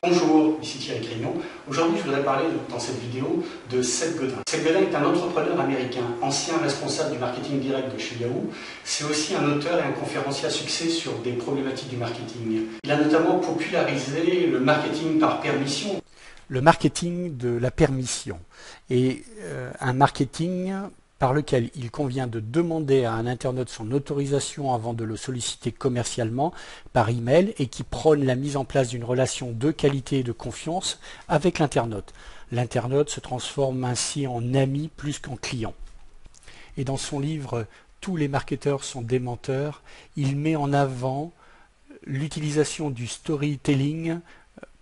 Bonjour, ici Thierry Grignon. Aujourd'hui, je voudrais parler dans cette vidéo de Seth Godin. Seth Godin est un entrepreneur américain, ancien responsable du marketing direct de chez Yahoo. C'est aussi un auteur et un conférencier à succès sur des problématiques du marketing. Il a notamment popularisé le marketing par permission. Le marketing de la permission est un marketing par lequel il convient de demander à un internaute son autorisation avant de le solliciter commercialement par email et qui prône la mise en place d'une relation de qualité et de confiance avec l'internaute. L'internaute se transforme ainsi en ami plus qu'en client. Et dans son livre « Tous les marketeurs sont des menteurs », il met en avant l'utilisation du storytelling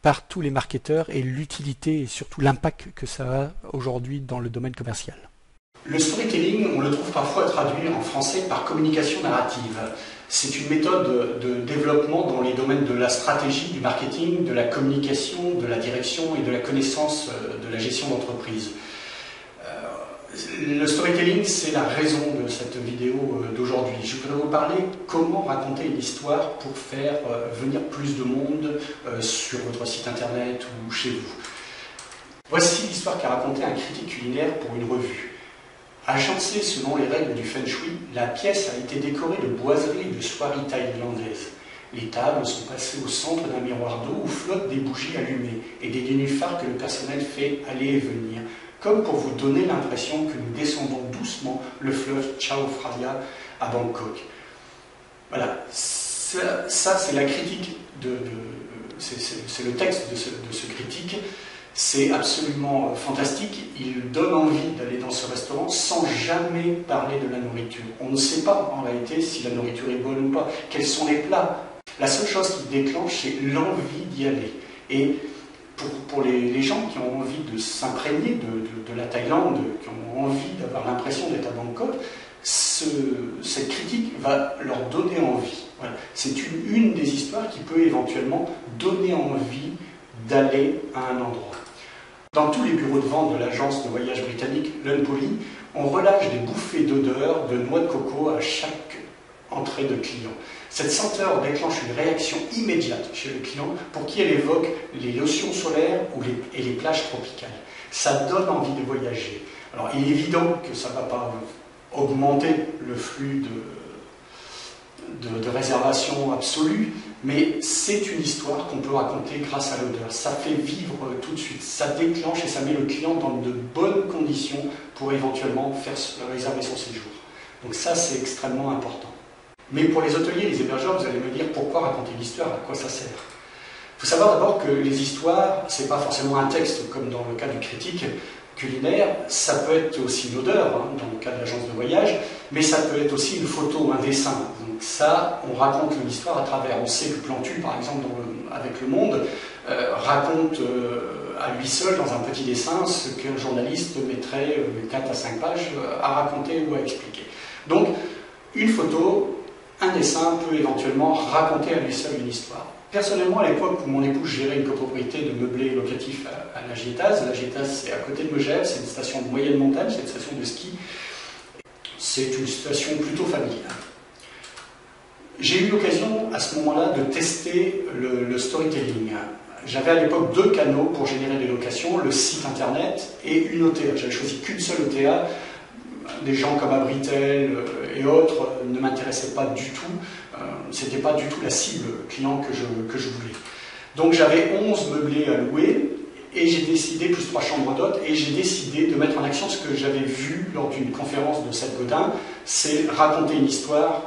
par tous les marketeurs et l'utilité et surtout l'impact que ça a aujourd'hui dans le domaine commercial. Le storytelling, on le trouve parfois traduit en français par communication narrative. C'est une méthode de développement dans les domaines de la stratégie, du marketing, de la communication, de la direction et de la connaissance de la gestion d'entreprise. Le storytelling, c'est la raison de cette vidéo d'aujourd'hui. Je voudrais vous parler comment raconter une histoire pour faire venir plus de monde sur votre site internet ou chez vous. Voici l'histoire qu'a raconté un critique culinaire pour une revue. Agencée selon les règles du Feng Shui, la pièce a été décorée de boiseries et de soieries thaïlandaises. Les tables sont passées au centre d'un miroir d'eau où flottent des bougies allumées et des nénuphars que le personnel fait aller et venir, comme pour vous donner l'impression que nous descendons doucement le fleuve Chao Phraya à Bangkok. Voilà, ça c'est la critique, c'est le texte de ce critique. C'est absolument fantastique, il donne envie d'aller dans ce restaurant sans jamais parler de la nourriture. On ne sait pas en réalité si la nourriture est bonne ou pas, quels sont les plats. La seule chose qui déclenche, c'est l'envie d'y aller. Et pour les gens qui ont envie de s'imprégner de la Thaïlande, qui ont envie d'avoir l'impression d'être à Bangkok, cette critique va leur donner envie. Voilà. C'est une des histoires qui peut éventuellement donner envie d'aller à un endroit. Dans tous les bureaux de vente de l'agence de voyage britannique Lunpoly, on relâche des bouffées d'odeur de noix de coco à chaque entrée de client. Cette senteur déclenche une réaction immédiate chez le client pour qui elle évoque les lotions solaires et les plages tropicales. Ça donne envie de voyager. Alors il est évident que ça ne va pas augmenter le flux de réservation absolue, mais c'est une histoire qu'on peut raconter grâce à l'odeur. Ça fait vivre tout de suite, ça déclenche et ça met le client dans de bonnes conditions pour éventuellement réserver son séjour. Donc ça, c'est extrêmement important. Mais pour les hôteliers et les hébergeurs, vous allez me dire pourquoi raconter l'histoire, à quoi ça sert. Il faut savoir d'abord que les histoires, ce n'est pas forcément un texte comme dans le cas du critique culinaire, ça peut être aussi une odeur, dans le cas de l'agence de voyage, mais ça peut être aussi une photo, un dessin. Donc ça, on raconte l'histoire à travers. On sait que Plantu, par exemple, avec Le Monde, raconte à lui seul, dans un petit dessin, ce qu'un journaliste mettrait 4 à 5 pages à raconter ou à expliquer. Donc, une photo, un dessin peut éventuellement raconter à lui seul une histoire. Personnellement, à l'époque où mon épouse gérait une copropriété de meublé locatif à Lagétaz, c'est à côté de Megève, c'est une station de moyenne montagne, c'est une station de ski, c'est une station plutôt familiale. J'ai eu l'occasion à ce moment-là de tester le storytelling. J'avais à l'époque 2 canaux pour générer des locations, le site internet et une OTA. J'avais choisi qu'une seule OTA. Des gens comme Abritel et autres ne m'intéressaient pas du tout. C'était pas du tout la cible client que je voulais. Donc j'avais 11 meublés à louer et j'ai décidé, plus 3 chambres d'hôtes, et j'ai décidé de mettre en action ce que j'avais vu lors d'une conférence de Seth Godin, c'est raconter une histoire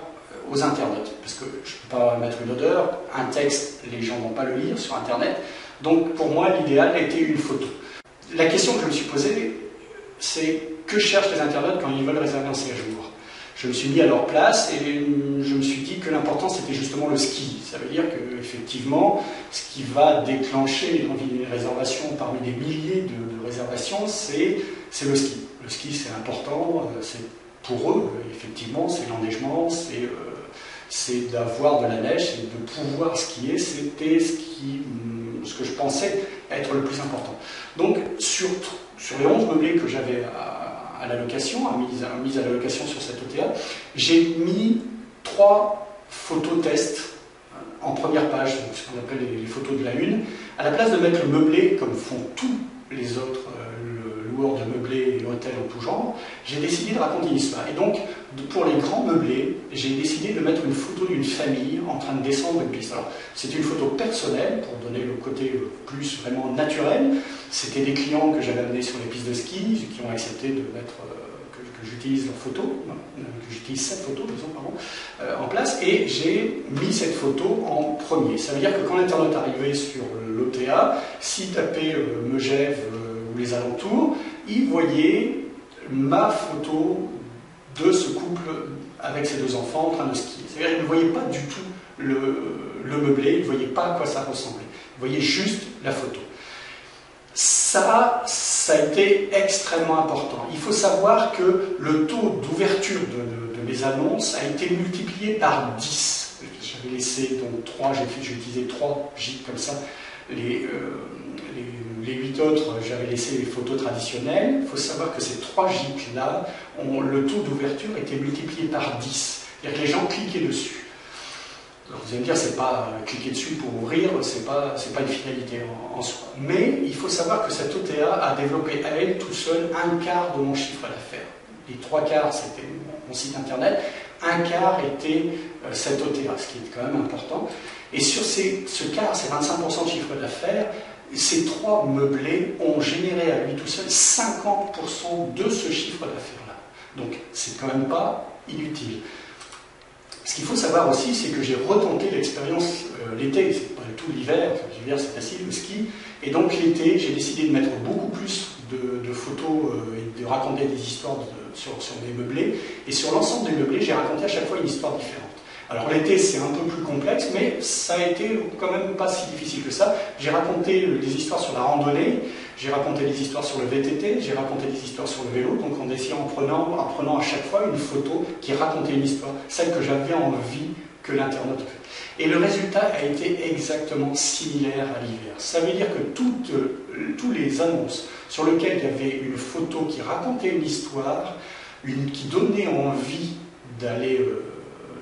aux internautes. Parce que je ne peux pas mettre une odeur, un texte, les gens ne vont pas le lire sur internet. Donc pour moi, l'idéal était une photo. La question que je me suis posée, c'est que cherchent les internautes quand ils veulent réserver un séjour? Je me suis mis à leur place et je me suis dit que l'important c'était justement le ski. Ça veut dire qu'effectivement, ce qui va déclencher l'envie d'une réservation parmi des milliers de réservations, c'est le ski. Le ski c'est important, c'est pour eux, effectivement, c'est l'enneigement, c'est d'avoir de la neige, c'est de pouvoir skier, c'était ce que je pensais être le plus important. Donc sur les 11 meublés que j'avais à la location, mise à la location sur cette OTA, j'ai mis 3 photos tests en première page, ce qu'on appelle les photos de la une, À la place de mettre le meublé, comme font tous les autres loueurs de meublés et hôtels en tout genre, j'ai décidé de raconter une histoire. Et donc, pour les grands meublés, j'ai décidé de mettre une photo d'une famille en train de descendre une piste. Alors, c'est une photo personnelle, pour donner le côté plus vraiment naturel. C'était des clients que j'avais amenés sur les pistes de ski, qui ont accepté de mettre... que j'utilise leur photo, que j'utilise cette photo, disons, pardon, en place, et j'ai mis cette photo en premier. Ça veut dire que quand l'internaute arrivait sur l'OTA, s'il tapait Megève ou les alentours, il voyait ma photo de ce couple avec ses deux enfants en train de skier. C'est-à-dire qu'il ne voyait pas du tout le meublé, il ne voyait pas à quoi ça ressemblait. Il voyait juste la photo. Ça a été extrêmement important. Il faut savoir que le taux d'ouverture de mes annonces a été multiplié par 10. J'avais laissé donc 3, j'ai utilisé 3 gîtes comme ça. Les 8 autres, j'avais laissé les photos traditionnelles. Il faut savoir que ces 3 gîtes-là, le taux d'ouverture était multiplié par 10. C'est-à-dire que les gens cliquaient dessus. Alors vous allez me dire, c'est pas cliquer dessus pour ouvrir, c'est pas une finalité en soi. Mais il faut savoir que cette OTA a développé à elle tout seul un quart de mon chiffre d'affaires. Les 3 quarts, c'était mon site internet, un quart était cette OTA, ce qui est quand même important. Et sur ce quart, ces 25% de chiffre d'affaires, ces 3 meublés ont généré à lui tout seul 50% de ce chiffre d'affaires-là. Donc c'est quand même pas inutile. Ce qu'il faut savoir aussi, c'est que j'ai retenté l'expérience l'été, c'est pas du tout l'hiver, l'hiver c'est facile, le ski, et donc l'été, j'ai décidé de mettre beaucoup plus de photos et de raconter des histoires sur mes meublés, et sur l'ensemble des meublés, j'ai raconté à chaque fois une histoire différente. Alors l'été, c'est un peu plus complexe, mais ça a été quand même pas si difficile que ça. J'ai raconté des histoires sur la randonnée, j'ai raconté des histoires sur le VTT, j'ai raconté des histoires sur le vélo, donc en prenant à chaque fois une photo qui racontait une histoire, celle que j'avais envie que l'internaute fait. Et le résultat a été exactement similaire à l'hiver. Ça veut dire que tous les annonces sur lesquelles il y avait une photo qui racontait une histoire, qui donnait envie d'aller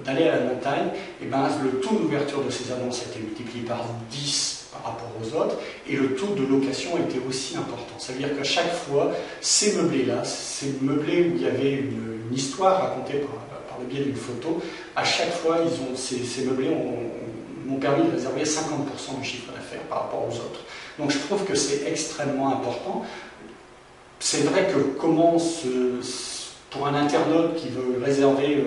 à la montagne, et ben, le taux d'ouverture de ces annonces a été multiplié par 10 par rapport aux autres, et le taux de location était aussi important. Ça veut dire qu'à chaque fois, ces meublés-là, ces meublés où il y avait une histoire racontée par le biais d'une photo, à chaque fois, ces meublés m'ont permis de réserver 50% du chiffre d'affaires par rapport aux autres. Donc je trouve que c'est extrêmement important. C'est vrai que pour un internaute qui veut réserver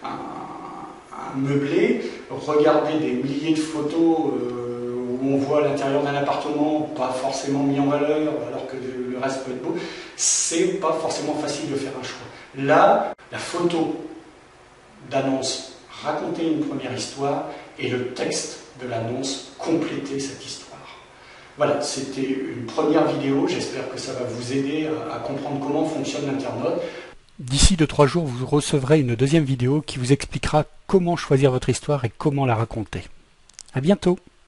un meublé, regarder des milliers de photos où on voit l'intérieur d'un appartement pas forcément mis en valeur alors que le reste peut être beau, c'est pas forcément facile de faire un choix. Là, la photo d'annonce racontait une première histoire et le texte de l'annonce complétait cette histoire. Voilà, c'était une première vidéo, j'espère que ça va vous aider à comprendre comment fonctionne l'internaute. D'ici 2-3 jours, vous recevrez une deuxième vidéo qui vous expliquera comment choisir votre histoire et comment la raconter. À bientôt!